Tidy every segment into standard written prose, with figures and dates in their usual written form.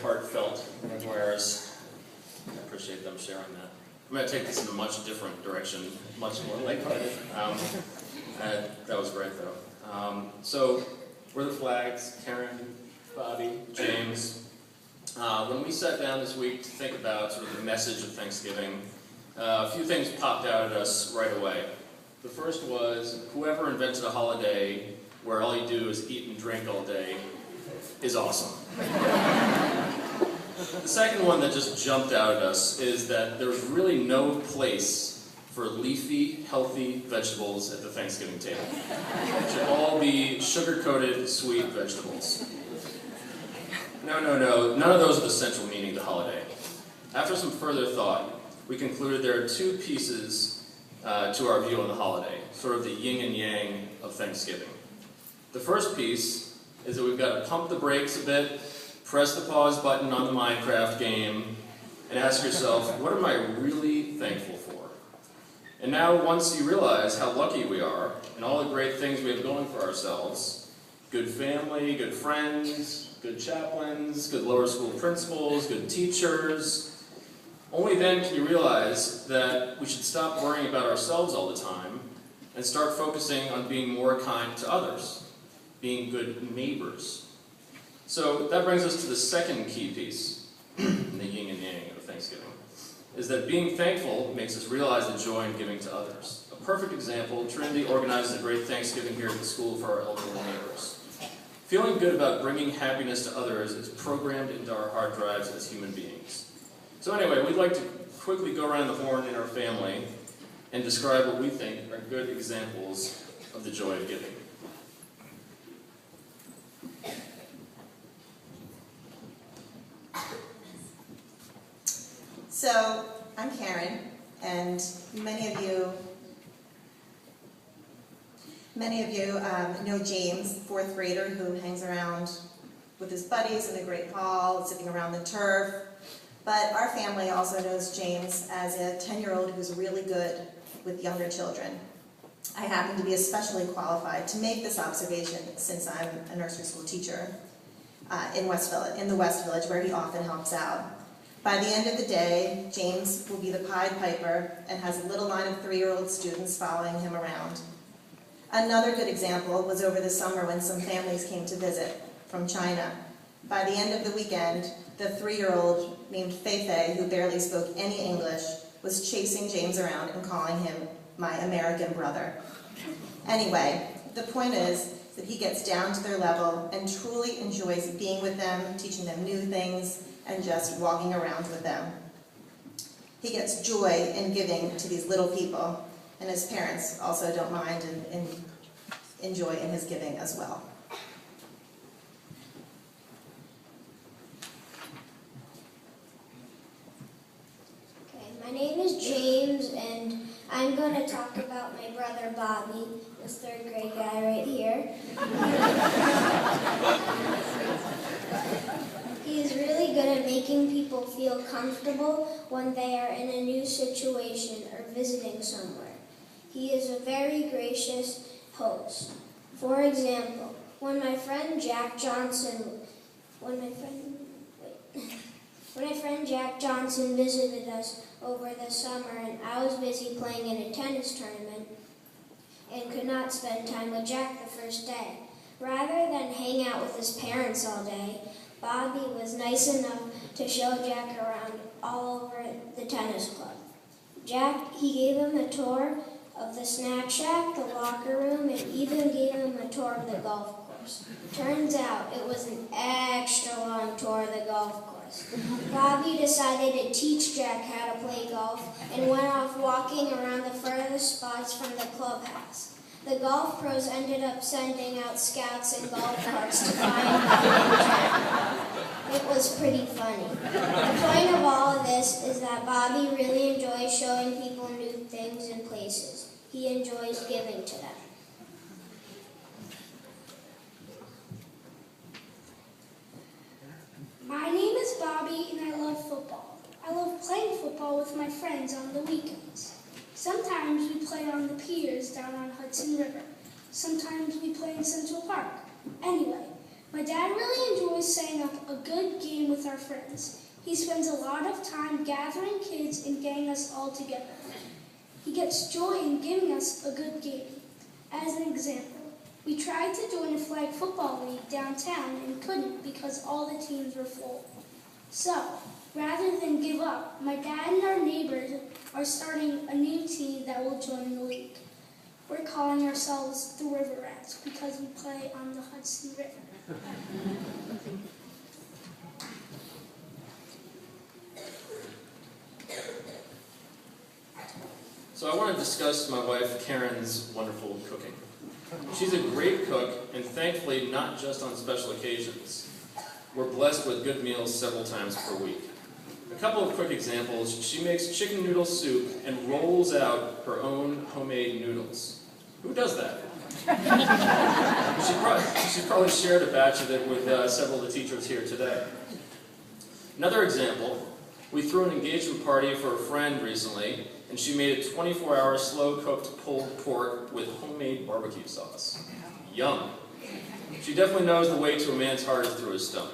heartfelt memoirs. I appreciate them sharing that. I'm going to take this in a much different direction, much more lighthearted. That was great, though. So, we're the Flags, Karen, Bobby, James. When we sat down this week to think about sort of the message of Thanksgiving, a few things popped out at us right away. The first was, whoever invented a holiday where all you do is eat and drink all day is awesome. The second one that just jumped out at us is that there's really no place for leafy, healthy vegetables at the Thanksgiving table. It should all be sugar-coated, sweet vegetables. No, none of those are the central meaning of the holiday. After some further thought, we concluded there are two pieces to our view on the holiday, sort of the yin and yang of Thanksgiving. The first piece is that we've got to pump the brakes a bit, press the pause button on the Minecraft game, and ask yourself, what am I really thankful for? And now, once you realize how lucky we are, and all the great things we have going for ourselves, good family, good friends, good chaplains, good lower school principals, good teachers, only then can you realize that we should stop worrying about ourselves all the time and start focusing on being more kind to others, being good neighbors. So that brings us to the second key piece in the yin and yang of Thanksgiving, is that being thankful makes us realize the joy in giving to others. A perfect example, Trinity organizes a great Thanksgiving here at the school for our elderly neighbors. Feeling good about bringing happiness to others is programmed into our hard drives as human beings. So anyway, we'd like to quickly go around the horn in our family and describe what we think are good examples of the joy of giving. So, I'm Karen, and many of you know James, fourth grader who hangs around with his buddies in the Great Hall, sitting around the turf. But our family also knows James as a 10-year-old who's really good with younger children. I happen to be especially qualified to make this observation since I'm a nursery school teacher in the West Village, where he often helps out. By the end of the day, James will be the Pied Piper and has a little line of 3-year-old students following him around. Another good example was over the summer when some families came to visit from China. By the end of the weekend, the 3-year-old named Feifei, who barely spoke any English, was chasing James around and calling him my American brother. Anyway, the point is that he gets down to their level and truly enjoys being with them, teaching them new things, and just walking around with them. He gets joy in giving to these little people, and his parents also don't mind and enjoy in his giving as well. Okay, my name is James, and I'm going to talk about my brother Bobby, this third grade guy right here. He is really good at making people feel comfortable when they are in a new situation or visiting somewhere. He is a very gracious host. For example, when my friend Jack Johnson visited us over the summer, and I was busy playing in a tennis tournament and could not spend time with Jack the first day. Rather than hang out with his parents all day, Bobby was nice enough to show Jack around all over the tennis club. He gave him a tour of the snack shack, the locker room, and even gave him a tour of the golf course. Turns out it was an extra long tour of the golf course. Bobby decided to teach Jack how to play golf and went off walking around the furthest spots from the clubhouse. The golf pros ended up sending out scouts and golf carts to find Jack. It was pretty funny. The point of all of this is that Bobby really enjoys showing people new things and places. He enjoys giving to them. My name is Bobby, and I love football. I love playing football with my friends on the weekends. Sometimes we play on the piers down on Hudson River. Sometimes we play in Central Park. Anyway, My dad really enjoys setting up a good game with our friends. He spends a lot of time gathering kids and getting us all together. He gets joy in giving us a good game. As an example, we tried to join a flag football league downtown and couldn't because all the teams were full. So, rather than give up, my dad and our neighbors are starting a new team that will join the league. We're calling ourselves the River Rats because we play on the Hudson River. So I want to discuss my wife Karen's wonderful cooking. She's a great cook, and thankfully not just on special occasions. We're blessed with good meals several times per week. A couple of quick examples. She makes chicken noodle soup and rolls out her own homemade noodles. Who does that? She probably shared a batch of it with several of the teachers here today. Another example, we threw an engagement party for a friend recently, and she made a 24-hour slow-cooked pulled pork with homemade barbecue sauce. Yum. She definitely knows the way to a man's heart is through his stomach.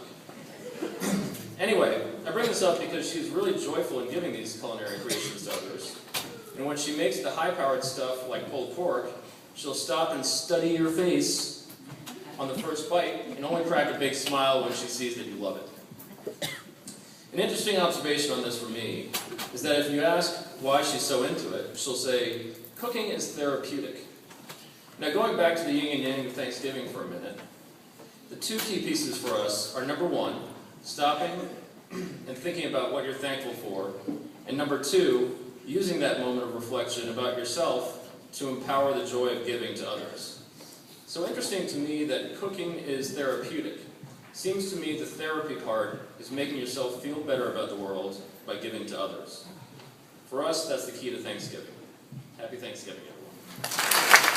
Anyway, I bring this up because she's really joyful in giving these culinary creations to others. And when she makes the high-powered stuff like pulled pork, she'll stop and study your face on the first bite and only crack a big smile when she sees that you love it. An interesting observation on this for me is that if you ask why she's so into it, she'll say, cooking is therapeutic. Now going back to the yin and yang of Thanksgiving for a minute, the two key pieces for us are number one, stopping and thinking about what you're thankful for, and number two, using that moment of reflection about yourself to empower the joy of giving to others. So interesting to me that cooking is therapeutic. Seems to me the therapy part is making yourself feel better about the world by giving to others. For us, that's the key to Thanksgiving. Happy Thanksgiving, everyone.